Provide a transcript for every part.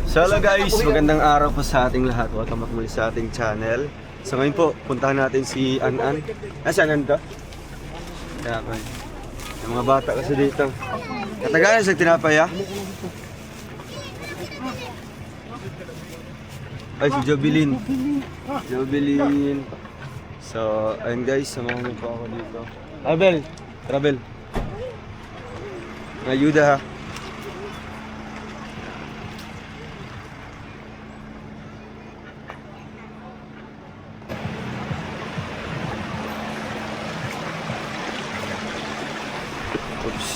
So hello guys, magandang araw po sa ating lahat. Welcome back muli sa ating channel. So ngayon po, puntahan natin si An-An. Si An-An to? Kaya po. Yung mga bata kasi dito. Katagalan sa tinapay ah. Ay, si Jobilin. Jobilin. So, ayun guys, samahan niyo po ako dito. Abel, travel. Ayuda ha. Oops.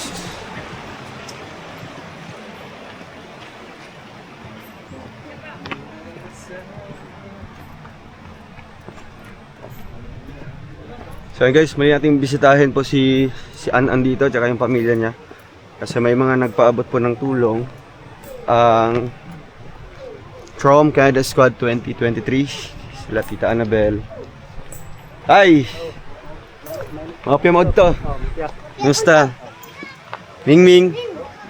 So guys, muli nating bisitahin po si An-An dito at yung pamilya niya. Kasi may mga nagpaabot po ng tulong ang From Canada Squad 2023. Sila Tita Annabel. Ay! Mga piyamod to. Kumusta? Ming-Ming.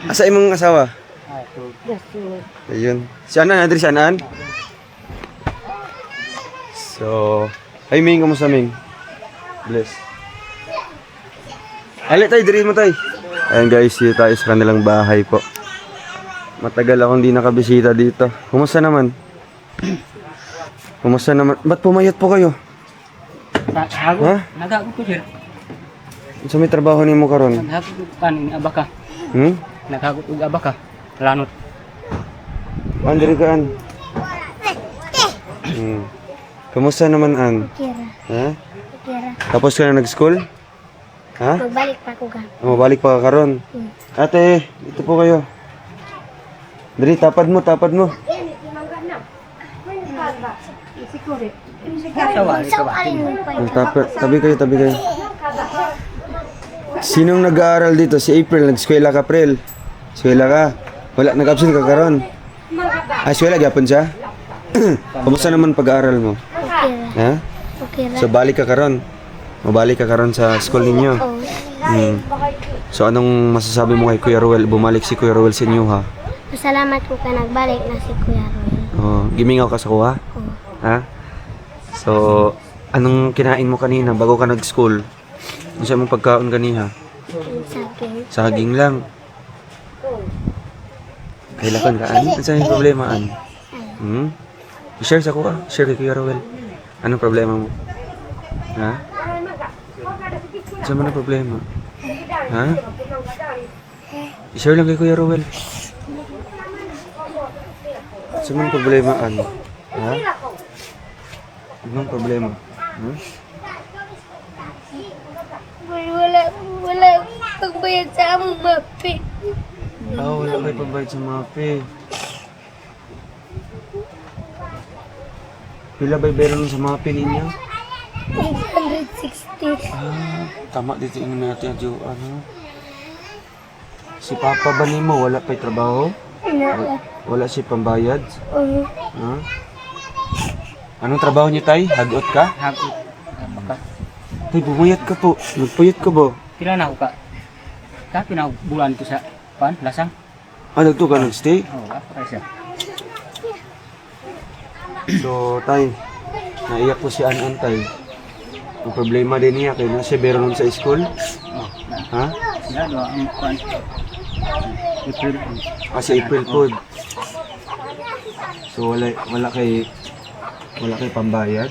Asa imong asawa? Ayun. Si An-An, Adri si An-An. So, ay Ming, kamusta Ming? Bless. Alit tayo, diri mo tayo. Ayan guys, dito tayo sa kanilang bahay po. Matagal akong hindi nakabisita dito. Kumusta naman? Kumusta naman? Ba't pumayat po kayo? Ha? Nagago ko sir. Sa may trabaho ni mo karon? Nagago ko kanin abaka. Nagago ko abaka. Lanot. Andiri ka An. Kumusta naman An? Kira. Ha? Kira. Tapos ka na nag-school? Ha? Magbalik pa ako ka. Mabalik pa ka karon. Ate, dito po kayo. Dali, tapad mo, tapad mo. Tabi kayo, tabi kayo. Sinong nag-aaral dito? Si April, nag-eskwela ka, April. Eskwela ka. Wala, nag-absent ka karon. Ah, eskwela, gyapon siya? Kamusta naman pag-aaral mo? Okay. Ha? Okay. So, balik ka karon. Mabalik ka karon sa school ninyo. So, anong masasabi mo kay Kuya Ruel? Bumalik si Kuya Ruel sa inyo, ha? Masalamat ko ka nagbalik na si Kuya Roy. Oh, gimingaw ka sa kuha? Oo. Ha? So, anong kinain mo kanina bago ka nag-school? Ano sa mong pagkaon kanina? Saging. Saging lang. Kailangan ka, An? Ano sa yung problema, An? I-share sa kuha. Share kay Kuya Ruel. Anong problema mo? Ha? Saan mo na problema? Ha? I-share lang kay Kuya Ruel. Saan mo na problema, An? Ha? Anong problema? Ha? Wala pagbayad sa among mapi. Wala kayo pambayad sa MAPE. Pila ba yung sa MAPE ninyo? 860. Tama dito yung natin yung ano. Si Papa ba nimo wala pa'y trabaho? Wala si pambayad? Ha? Anong trabaho niyo tay? Hagot ka? Hagot abaka. Tay, bumayat ka po. Nagpuyat ka ba? Pila na ako ka. Ka pinabulan ko sa pan lasang. Ah, nagto ka nagstay? Oh, apa siya. So, tay, naiyak po si An-An tay. Ang problema din niya kay nasa Beronon sa school. Oh, Ha? na do ang pan. April. Kasi April po. So wala kay pambayad.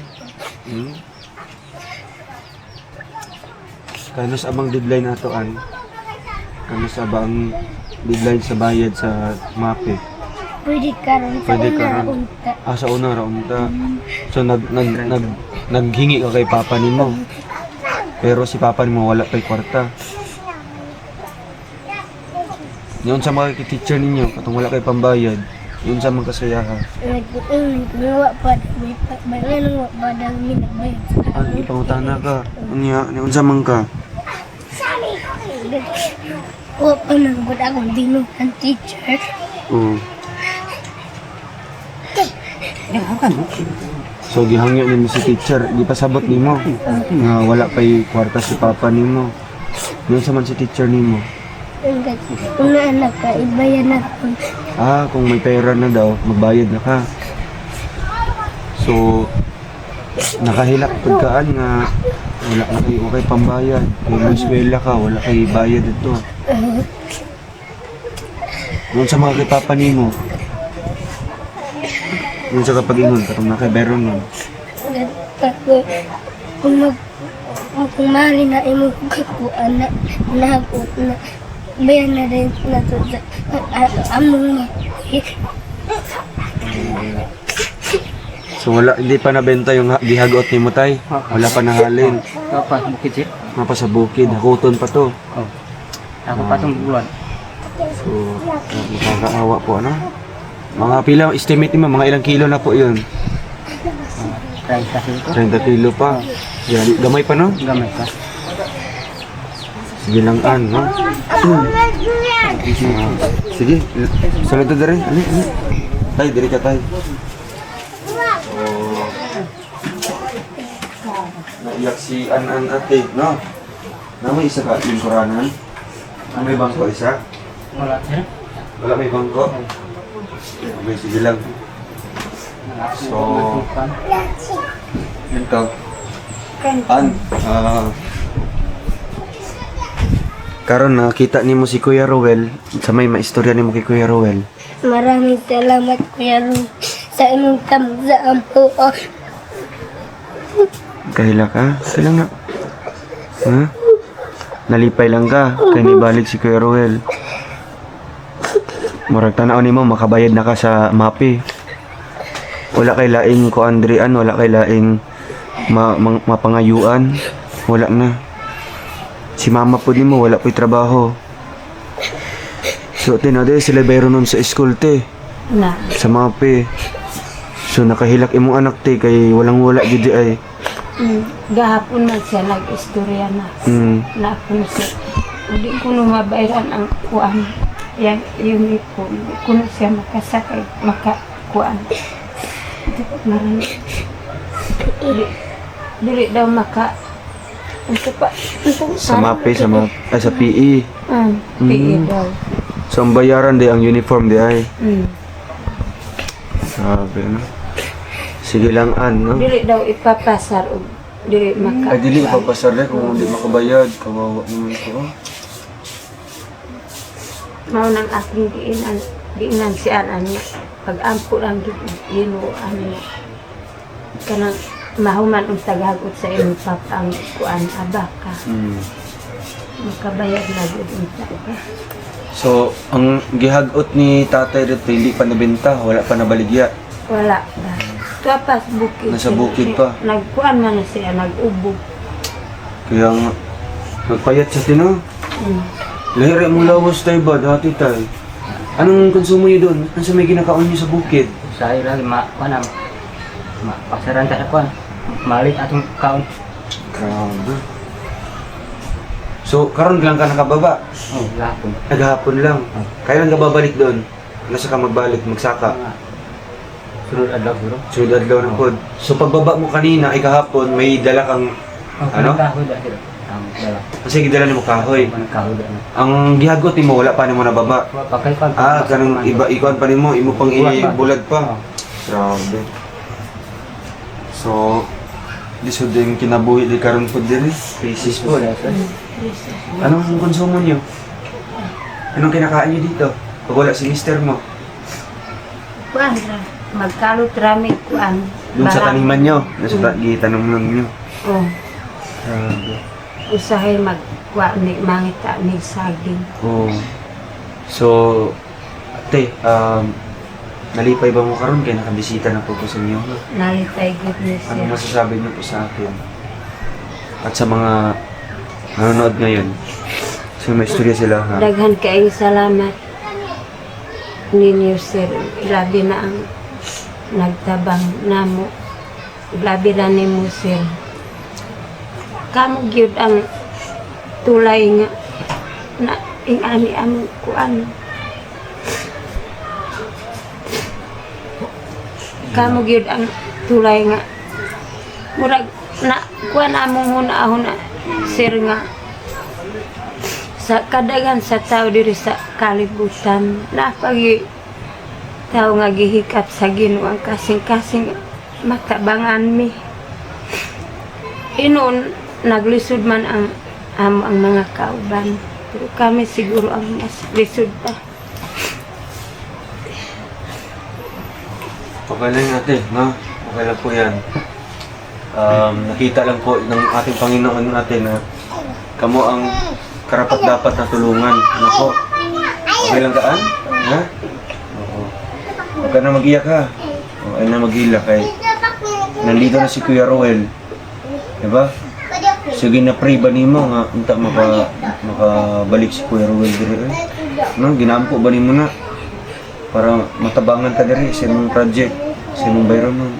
Kano sa abang deadline nato An? Kano sa abang deadline sa bayad sa MAPE? Pwede karon sa Pwede una karon. unta. Sa una ra unta. So naghingi ka kay papa nimo. Pero si papa nimo wala pay kwarta. Yun sa mga teacher ninyo, katong wala kay pambayad, yun sa mga kasayahan. Naggawa pa. May nang pa daw minagbayad. Ay, pangutana ka. Unya, yun sa mga ka. O pa nagbud akong dino ang teacher. Oo. So gihangyo nimo si teacher, di pa sabot nimo. Nga wala pay kwarta si papa nimo. Yun sa man si teacher nimo. Kung na anak ka, ibayan na ako. Kung may pera na daw, magbayad na ka. So, nakahilak pagkaan nga wala na kayo okay pambayad. Kung may eskwela ka, wala kayo bayad ito. Doon sa mga kipapani mo, doon sa kapag-ingon, katong nakaberon mo. Kung mali na imo kakuan na bayan na rin na to among So wala, hindi pa nabenta yung gihagot ni mo tay? Wala pa nahalin? Apa bukid sir? Mga pa sa bukid, hakuton pa to. Oh. Ako patong bulan. So, nakakaawa po ano? Mga pila, estimate mo, mga ilang kilo na po yun? 30 kilo ko. 30 kilo pa. Yan, gamay pa no? Gamay ka. Sige lang no? Sige, sunod na rin. Ano? Tay, diri ka tay. Naiyak si An ate, no? Na may isa ka, yung Koranan? May bangko isa? Wala sir. Wala may bangko? Okay, sige lang. So, ito. Karon nakita ni mo si Kuya Rowel, sa may maistorya ni mo kay Kuya Rowel. maraming salamat Kuya Ron sa imong kamsaan po. Kahila ka? Kailan na? Ha? Nalipay lang ka, kaya nibalik si Kuya Rowel. Murag tanaw ni mo, makabayad na ka sa MAPI. Wala kay laing ko Andrian, wala kay laing mapangayuan. Wala na. Si mama po din mo, wala po'y trabaho. So, tinade sila bayro nun sa school, te. Na, Sa MAPI. So, nakahilak imong anak, te, kay walang-wala gidi ay. gahapon man siya nag-istorya na. Na kung siya, hindi ko mabayaran ang kuan. Yang uniform, kung siya makasakay, makakuan. Marami. Dili daw maka, ito pa, Sa MAPI, sa PE. PE daw. So, ang bayaran di ang uniform di ay. Mm. Sabi, no? Sige lang, no? Dili daw ipapasar o dili maka. Ay, dili ipapasar na kung hindi makabayad. Kawawa naman ko. Mao nang aking diinan si Anan niya. Pag-ampo lang ginuan niya. Kanang mahuman ang tagagot sa iyong papa ang kuan abaka. Makabayad na gud unta ka. So, ang gihagot ni tatay dito, hindi pa nabenta, wala pa nabaligya. Wala ba. Tuapas bukid. Nasa bukid pa. Nagkuan man na siya, nag-ubog. Kaya nga, nagpayat sa tino. Lahira mong lawas tayo ba, dati tayo? Anong konsumo niyo doon? Ano sa may ginakaon niyo sa bukid? Sa ira kuan pasaran ta kuan. Malit atong kaon. Grabe. So, karon lang ka nakababa? Oh, gahapon. Naghapon lang. Kailan ka babalik doon? Nasa ka magbalik, magsaka? Sunod adlaw siguro. Sunod adlaw na pod. So, pagbaba mo kanina ay kahapon, may dala kang, ano? Kahoy da sila. Dala. Kasi gidala ni mo kahoy. Kahoy da. Ang gihagot ni mo, wala pa ni mo nababa. Pakay pa. Kanang iba ikuan pa nimo, imo pang ibulad pa. Grabe. So, lisod din kinabuhi di karon pod diri. Crisis po. Anong konsumo niyo? Anong kinakain niyo dito? Pag wala si mister mo? Kuan ra. Magkalot rami kuan. Doon sa taniman niyo, nasa gitanong niyo. Oh, Grabe. usahay magkuan ni mangita ni saging. Oh. So, ate, nalipay ba mo karon kaya nakabisita na po ko sa inyo? Nalitay gud ni Ano siya. masasabi niyo po sa akin? At sa mga nanonood ngayon? So may istorya sila ha? Daghan kaayo salamat ninyo sir. Grabe na ang nagtabang namo. Grabe na nimo sir. Kamo gyud ang tulay nga na ingani among kuan. Kamo gyud ang tulay nga murag na kuan among hunahuna sir nga sa kadagan sa tao diri sa kalibutan na pagi tao nga gihikap sa Ginoo ang kasing-kasing matabangan mi. Inon naglisod man ang mga kauban, pero kami siguro ang mas lisod pa. Okay lang natin, no? Okay lang po yan. Nakita lang po ng ating Panginoon natin na kamo ang karapat-dapat na tulungan. Ano po? Okay lang kaan? Ha? Oo. Huwag ka na mag-iyak ha. Okay na mag-hila kay nandito na si Kuya Roel. Diba? Sige na pray ba nimo nga unta makabalik si Kuya Roel diri. No, ginampo ba nimo na para matabangan ka diri sa imong project, sa imong environment.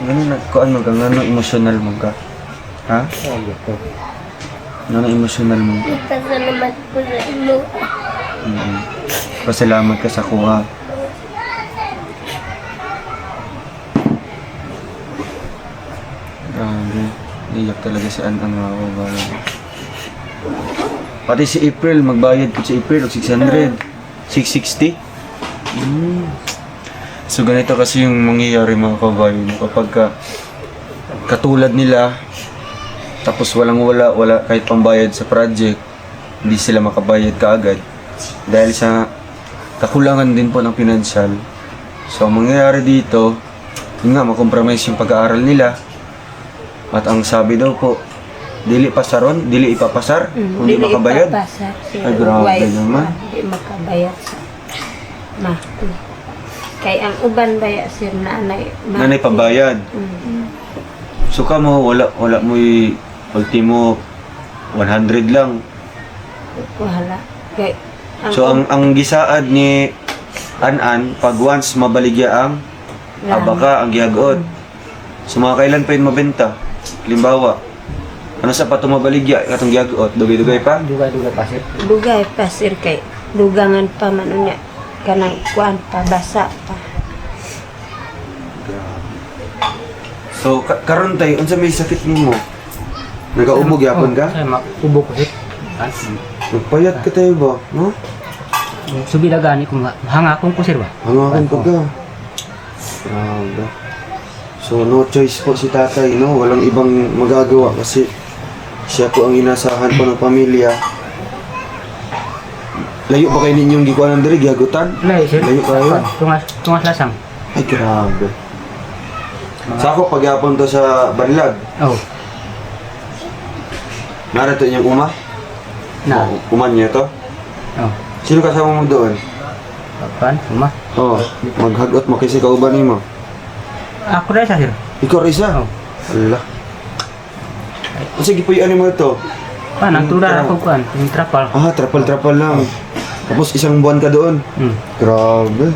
Ano na kuan mo kang ano emotional mo ka? Ha? Ano emotional mo? Pasalamat po sa imo. Pasalamat ka sa kuha. Grabe. Iyak talaga si An mga kababayan. Pati si April, magbayad ko si April, 600. 660? So ganito kasi yung mangyayari mga kababayan. Kapag katulad nila, tapos wala kahit pambayad sa project, hindi sila makabayad kaagad. Dahil sa kakulangan din po ng pinansyal. So ang mangyayari dito, yun nga, makompromise yung pag-aaral nila. At ang sabi daw po, dili pasaron, dili ipapasar, kung di makabayad. Ay, grabe naman. Hindi makabayad sa mahal. Kaya ang uban baya sir nanay. Nanay pabayad. So kamo, wala mo ultimo 100 lang. Wala. Kaya, So ang gisaad ni An-An, pag once mabaligya ang abaka, ang gihagood. So mga kailan pa yun mabenta? Halimbawa, ano sa pato mabaligya, katong gihagood, dugay-dugay pa? Dugay-dugay pa sir. dugay pa sir kay dugangan pa man unya kanang kuan pa basa pa. So karon tay, unsa may sakit nimo? Nagaumog yapon ka? Saya makubo ko sir. Nagpayat ka tayo ba? No? Subida gani ko hangakon ko sir ba? Hangakon ka ka. Grabe. So no choice po si tatay, no? Walang ibang magagawa kasi siya po ang inasahan po ng pamilya. Layo ba kayo ninyong gikuanan diri, gihagutan? Layo sir. Layo kayo? Tungas lasang. Ay, grabe. Sa ako, pagyapon to sa Banlag, Oh. narito niyang uma? Na. Uman niya to? Oh. Sino kasama mo doon? Kapan? Uma. Oo, maghagot mo kasi kauban mo. Ako rin sa sir. Ikaw Risa? Oh. Allah. Sige po yung mo ito. Nang tura ako kuan, yung trapal. Ah, trapal lang. Tapos isang buwan ka doon. Grabe.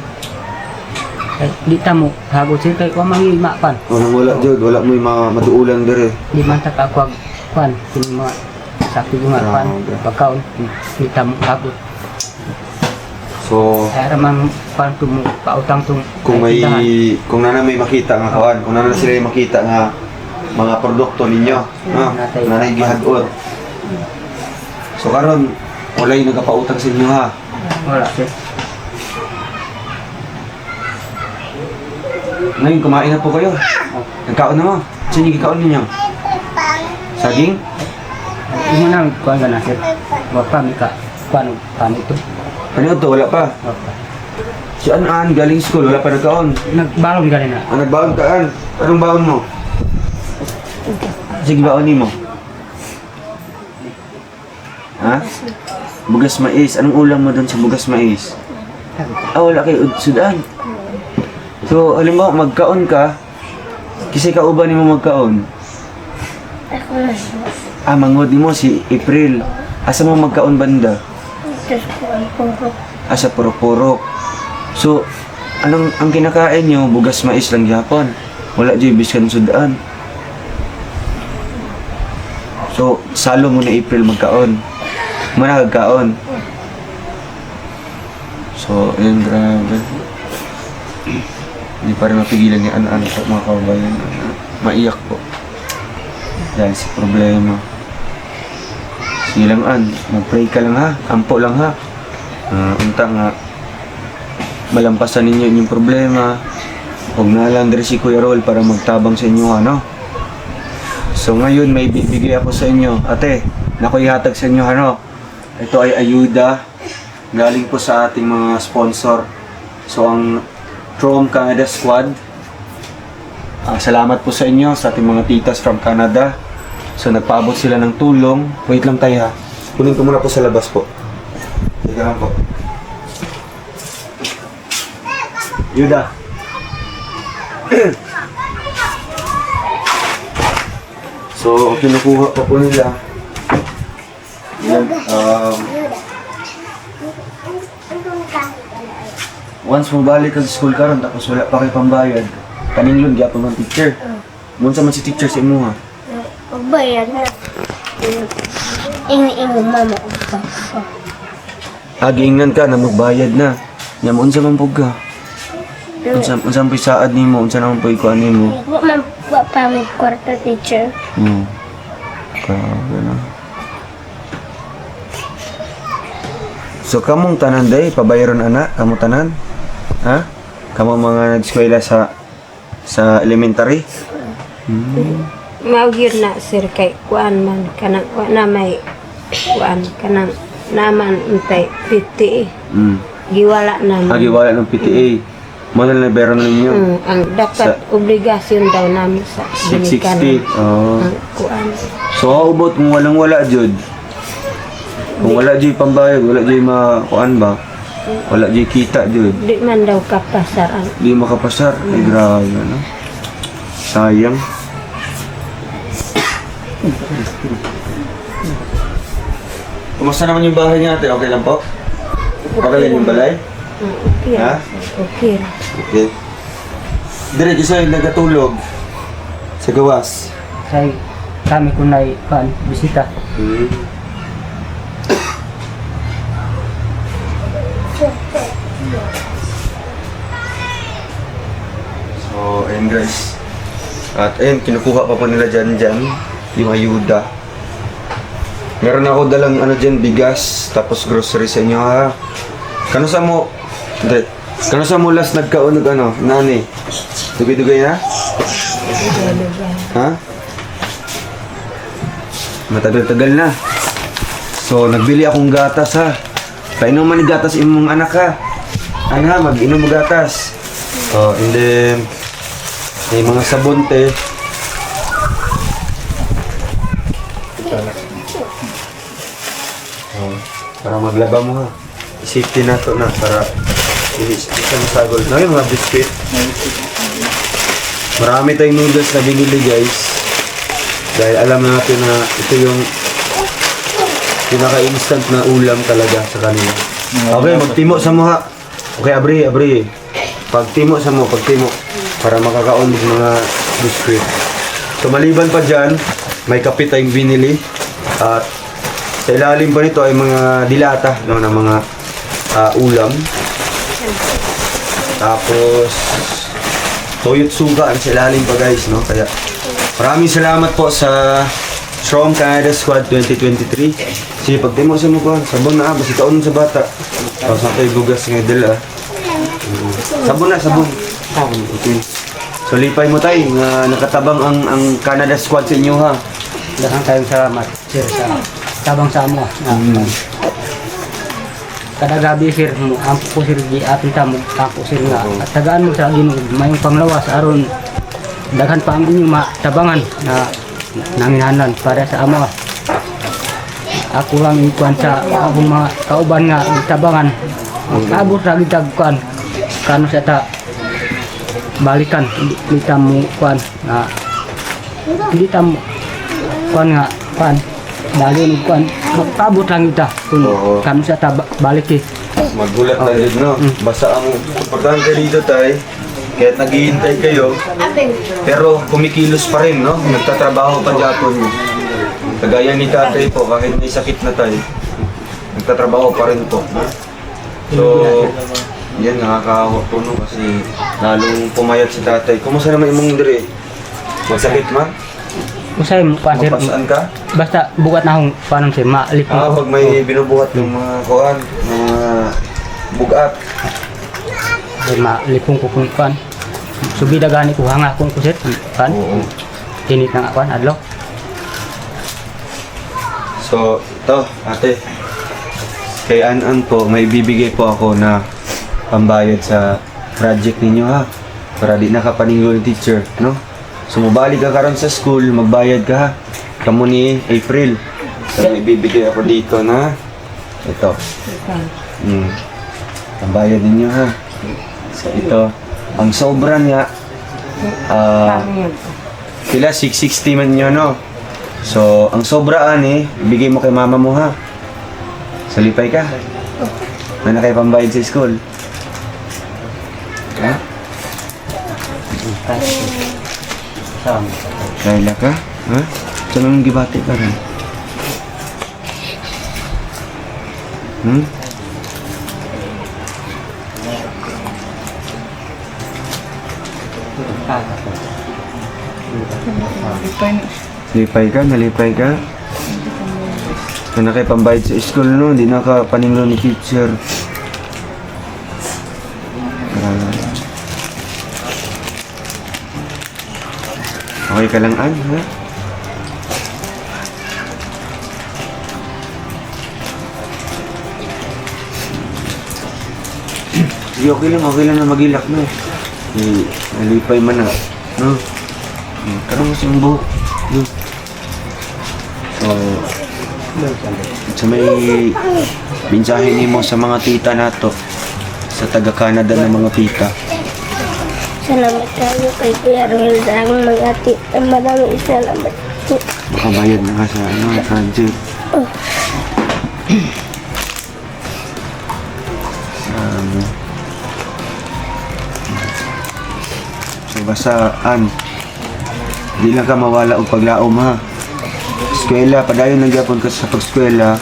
Ay, di tamo hagot sir kay ko manghilma pan. Walang wala Jod, wala mo yung maduulan dere. Di man ta ka kuan, kini mga sakti bunga pan pagkaon. Di tamo hagot. So, Kaya ramang pan tumo pautang tung kung nana may makita nga kawan, kung nana sila yung makita nga mga produkto ninyo, no? Nanay gihagot. So karon wala yung nagpapautang sa inyo ha. wala sir. Ngayon kumain na po kayo. Nagkaon na mo. Saan yung gikaon ninyo? Saging? Imo nang kuan na sir. Wa pa mi ka kuan pan ito. Ano to? Wala pa. Si An-An galing school, wala pa nagkaon. Nagbalon gani na. Ang nagbaon ka, An. Anong baon mo? Sige, baon mo. Ha? Bugas mais. Anong ulam mo doon sa bugas mais? Ah, wala kayo sudan. So, alam mo, magkaon ka, kasi kauban mo magkaon. Ako na siya. Ah, mangod mo si April. Asa mo magkaon banda? Tapos ko ang purok. Asa purok-purok. So, ang kinakain nyo, bugas mais lang yapon. Wala dyan biskan sudan. So, salo mo na April magkaon. Muna magkaon. So, ayun, grabe. Hindi pa rin mapigilan ni An-An po mga kababayan. Maiyak po. Dahil sa problema. Sige lang an, mag-pray ka lang ha, ampo lang ha. Unta nga, malampasan ninyo inyong problema. Huwag na lang diri si Kuya Rol para magtabang sa inyo ano. So ngayon may bibigay ako sa inyo. Ate, nakoy hatag sa inyo ano. Ito ay ayuda galing po sa ating mga sponsor. So ang From Canada Squad, salamat po sa inyo, sa ating mga titas from Canada. So nagpaabot sila ng tulong. Wait lang tayo ha. Kunin ko muna po sa labas po. Teka lang po. Yuda. So kinukuha pa po nila. Yan, once mabalik ka sa school karon tapos wala pa kay pambayad, kaninglon gyapon man teacher. Munsa man si teacher sa imo ha? Pagbayad na. Ingo mama o papa. Giingnan ka na magbayad na. Nya mo unsa man pug ka? Unsa man saad nimo, unsa naman poy kuan nimo? Wa man wa pa may kwarta teacher. Grabe na. So kamong tanan day pabayaron ana, kamo tanan? Ha? Kamo mga nag-eskwela sa elementary? Maugir na sir kay kuan man kanang wa na may kuan kanang naman untay piti giwala naman. Wala ng PTA. Model na beron ninyo. Ang dapat obligasyon daw namin sa 660. Oh. ang kuan. So how about kung walang-wala jud? Kung wala jud pambayad, wala jud makuan ba? Wala jud kita jud. Di man daw kapasaran. Di makapasar. Ay grabe no. Sayang. Kumusta naman yung bahay niya ate? Okay lang po? Okay lang yung balay? Okay. Ha? Okay. Okay. Dire, isa yung nagkatulog sa gawas. Say kami kunay kan bisita. So, ayun guys. At ayun, kinukuha pa po nila dyan yung ayuda. Meron ako dalang ano dyan, bigas, tapos grocery sa inyo ha. Kano sa mo, Dre, kano sa mo last nagkaunog ano, nani? Dugay-dugay na? Ha? Matagal-tagal na. So, nagbili akong gatas ha. Painom man ni gatas imong anak ha. Ano ha, mag-inom mo gatas. Oh, and then, may mga sabon te. Oh, para maglaba mo ha. Safety na to na para hindi siya masagol. No, yung mga biscuit. Marami tayong noodles na binili guys. Dahil alam natin na ito yung pinaka-instant na ulam talaga sa kanila. Okay, magtimo sa mo ha. Okay, abri. Pagtimo sa mo, para makakaon ng mga biscuit. So maliban pa dyan, may kape tayong binili. At sa ilalim pa nito ay mga dilata, no, ng mga ulam. Tapos toyot suga ang sa ilalim pa guys, no. Kaya maraming salamat po sa From Canada Squad 2023. Sige, pagtimo sa mo ko, sabon na basi kaon sa bata. Tapos na tayo bugas ng idol Sabon. Okay. So lipay mo tayo nga nakatabang ang Canada Squad sa inyo ha. Daghang kayong salamat sir sa tabang sa amo. Kada gabi sir mo ampo ko sir gi atin ta mo ampo sir nga at tagaan mo sa Ginoo mayong panglawas aron daghan pa ang inyong matabangan na nanginhanan para sa amo. Ako lang ikuan sa akong mga kauban nga tabangan. Abot ra gid kuan kano sa ta balikan hindi mo kuan na hindi tam kuan nga kuan dali kuan magpabot lang kita kung kano sa ta balik Magulat na din, no? Basta ang importante dito tay, kahit naghihintay kayo, pero kumikilos pa rin, no? Nagtatrabaho pa dyan. Kagaya ni tatay po, kahit may sakit na tayo, nagtatrabaho pa rin po. So, yan, nakakahawa po, no? Kasi lalong pumayat si tatay. Kumusta naman imong diri? Magsakit man? Usay mo pa sir. Mapasaan ka? Basta bukat na akong paano sir, malipong ko. Pag may binubuhat ng mga kuan, mga bugat. Sir, malipong ko kung pan. Subida gani ko hanga kung ko sir. Pan. Oo. Init na nga pan, adlaw. So, to, ate. Kay An po, may bibigay po ako na pambayad sa project ninyo ha. Para di nakapaninglo yung teacher, no? So, mabalik ka karon sa school, magbayad ka ha. Kamu ni April. So, may bibigay ako dito na ito. Pambayad ninyo ha. So, ito. Ang sobra niya, sila 660 man nyo, no? So, ang sobraan bigay mo kay mama mo ha. Salipay ka. May na kayo pambayad sa school. Ha? Kaya ka? Ha? Saan nang gibati ka rin? Lipay ka? Nalipay ka? May na kayo pambayad sa school, no? Hindi nakapaninglo ni teacher. Okay ka lang, An, ha? Sige, okay lang na magilak, no? Nalipay man na, no? Karang mo siyang buhok, no? So, may mensahe ni mo sa mga tita nato, sa taga-Canada na mga tita. Salamat kayo kay Kuya Roel sa akong mag-ati. Maraming salamat po. Makabayad na ka sa project. So basta, An, di lang ka mawala o paglaom ha. Eskwela, padayon lang gyapon ka sa pag-eskwela.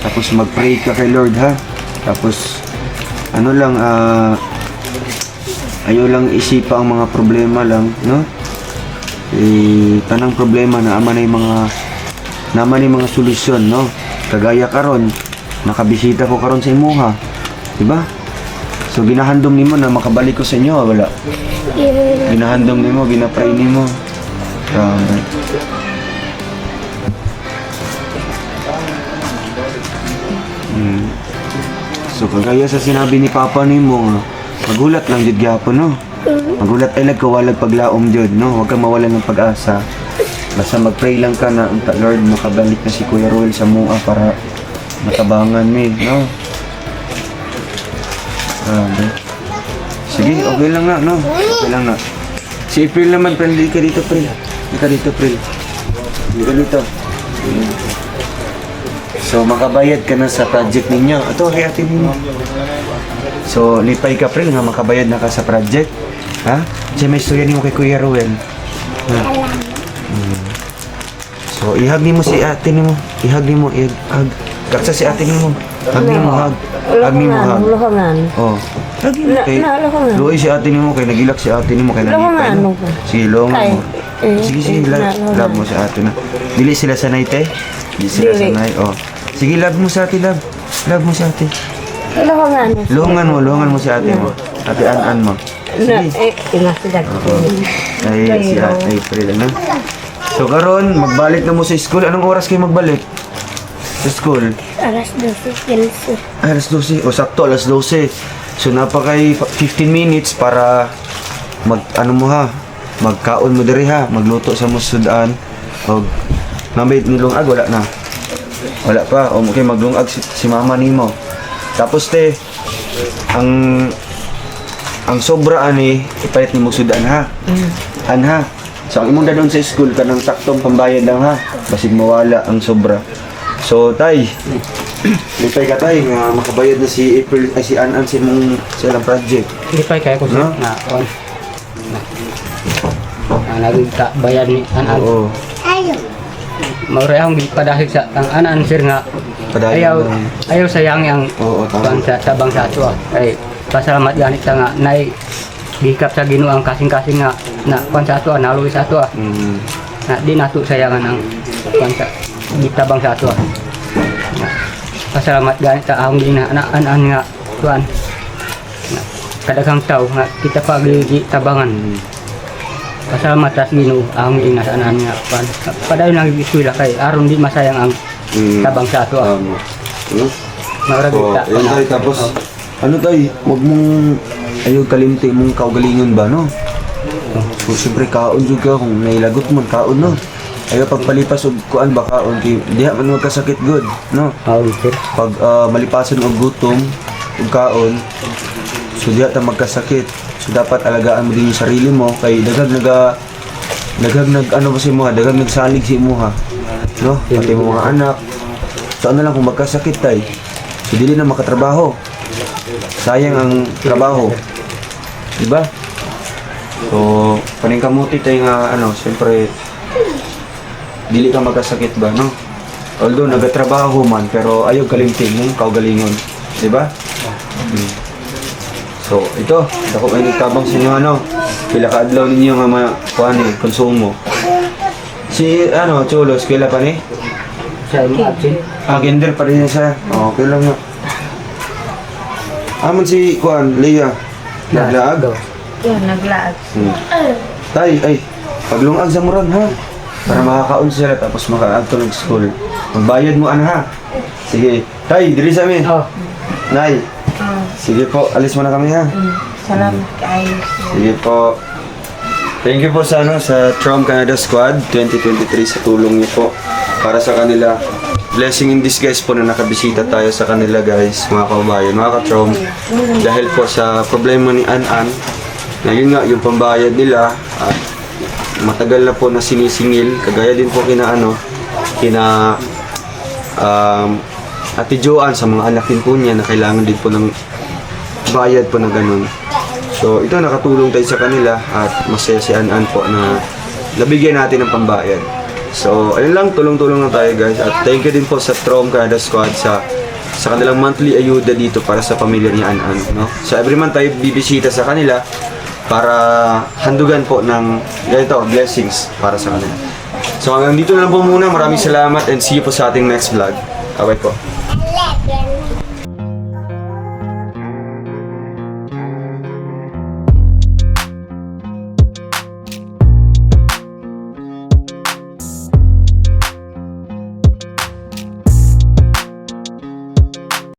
Tapos mag-pray ka kay Lord ha. Tapos, ano lang, ayaw lang isipa ang mga problema lang, no? Tanang problema na ama na yung mga solusyon, no? Kagaya karon, nakabisita ko karon sa imuha, diba? So ginahandom nimo na makabalik ko sa inyo, wala. Ginahandom nimo, ginapray nimo. Grabe. So kagaya sa sinabi ni Papa nimo nga, magulat lang jud gyapon, no? Magulat ay nagkawalag paglaom jud, no? Huwag kang mawalan ng pag-asa. Basta mag-pray lang ka na, Lord, makabalik na si Kuya Roel sa mua para matabangan mi, no? Sige, okay lang na, no? Okay lang na. Si April naman, friend, hindi ka dito, April. Hindi ka dito, April. Hindi ka dito. So, makabayad ka na sa project ninyo. Ito, hayatin mo. So, lipay ka, April, nga makabayad na ka sa project. Ha? Siya may istorya mo kay Kuya Roel. Ha? So, ihag ni mo si ate ni mo. Ihag ni mo, ihag. Kaksa si ate ni mo. Hag ni mo, hag. Hag ni mo, hag. Lohangan. Oh. Hag ni mo. Lohangan. Luoy si ate ni mo, kay nagilak si ate ni mo, kay nalipay. Lohangan. Sige, longan mo. Sige, love mo sa ate na. Dili sila sanay, te? Dili sila sanay, oh. Sige, love mo sa ate, love. Love mo sa ate. Lohangan. Luhungan mo si ate mo. Ate An mo. Sige. Inasidag. Ay, si ate April, ano? So, karon magbalik na mo sa school. Anong oras kayo magbalik? Sa school? Alas 12:15. Alas 12. O, sakto, alas 12. So, napakay 15 minutes para ano mo ha, magkaon mo diri ha, magluto sa musudan. O, namit nilungag, wala na. Wala pa. O, okay, maglungag si mama nimo. Tapos, te, ang sobra ipalit ni mo sudan ha. Ha. So, ang imong dadon sa school, kanang saktong pambayad lang ha. Basig mawala ang sobra. So, tay, lipay ka tay, nga makabayad na si April, ay si An sa imong silang project. Lipay kayo ko sir, No? na on. Nagita bayad ni An. Oo. Mauray akong padahig sa ang anan sir nga. Padahig Ayaw sayang ang Oo, tama. tabang sa ato. Ay, pasalamat ganit sa nga, gikap sa Ginoo ang kasing-kasing nga na kwan sa ato, naluwi sa ato. na di nato sayangan ang kuan sa gitabang sa ato. Pasalamat gani ta ahong ginaan nga kuan. Kadaghang taw nga kita pagitabangan. Pasalamat tas Ginoo ahong ginasaanan nga kuan. Padayon lang iskwela kay aron di masayang ang tabang sa ato. Marag Oh, ta. yun tayo, tapos, ano tayo, huwag mong, ayaw kalimti mong kaugalingon ba, no? So, siyempre, kaon juga kung nailagot mo, kaon, no? Ayaw pagpalipas og kuan ba kaon, kay diha man magkasakit good, no? Sir. Pag malipasan og gutom, og kaon, so diha ta magkasakit. So, dapat alagaan mo din yung sarili mo, kay daghag ano ba si mo ha, daghag nagsalig si mo ha, no? Pati mo mga anak. So, ano lang kung magkasakit tayo, so dili na makatrabaho. Sayang ang trabaho. Diba? So, paningkamuti tayo nga, ano, siyempre, dili ka magkasakit ba, no? Although, nagatrabaho man, pero ayaw kalimting mo, kaugalingon. Diba? So, ito, dako may nagtabang sa inyo, ano, pila ka-adlaw ninyo nga kuhan eh, konsumo. Si, ano, Cholos, kila pa ni? Sa imo absent. Gender pa rin siya. Okay lang nga. Amon si Kuan, Leah. Naglaag. Yan, naglaag. Tay, ay, paglungag sa muran ha. Para makakaon sila tapos makaadto ng school. Magbayad mo ana ha. Sige. Tay, diri sa amin. Oh, Nay. Sige po, alis muna kami ha. Salamat kayo. Sige po. Thank you po sa sa Trom Canada Squad 2023 sa tulong niyo po para sa kanila. Blessing in disguise po na nakabisita tayo sa kanila guys, mga kababayan, mga ka-Trom. Dahil po sa problema ni An-An, na yun nga, yung pambayad nila, at matagal na po na sinisingil, kagaya din po kina Ate Joanne sa mga anak din po niya na kailangan din po ng bayad po na ganun. So ito, nakatulong tayo sa kanila at masaya si An-An po na nabigyan natin ng pambayad. So ayun lang, tulong-tulong lang tayo guys, at thank you din po sa Trom Canada Squad sa kanilang monthly ayuda dito para sa pamilya ni An-An, no? So every month tayo bibisita sa kanila para handugan po ng ganito, blessings para sa kanila. So hanggang dito na lang po muna, maraming salamat and see you po sa ating next vlog. Bye po.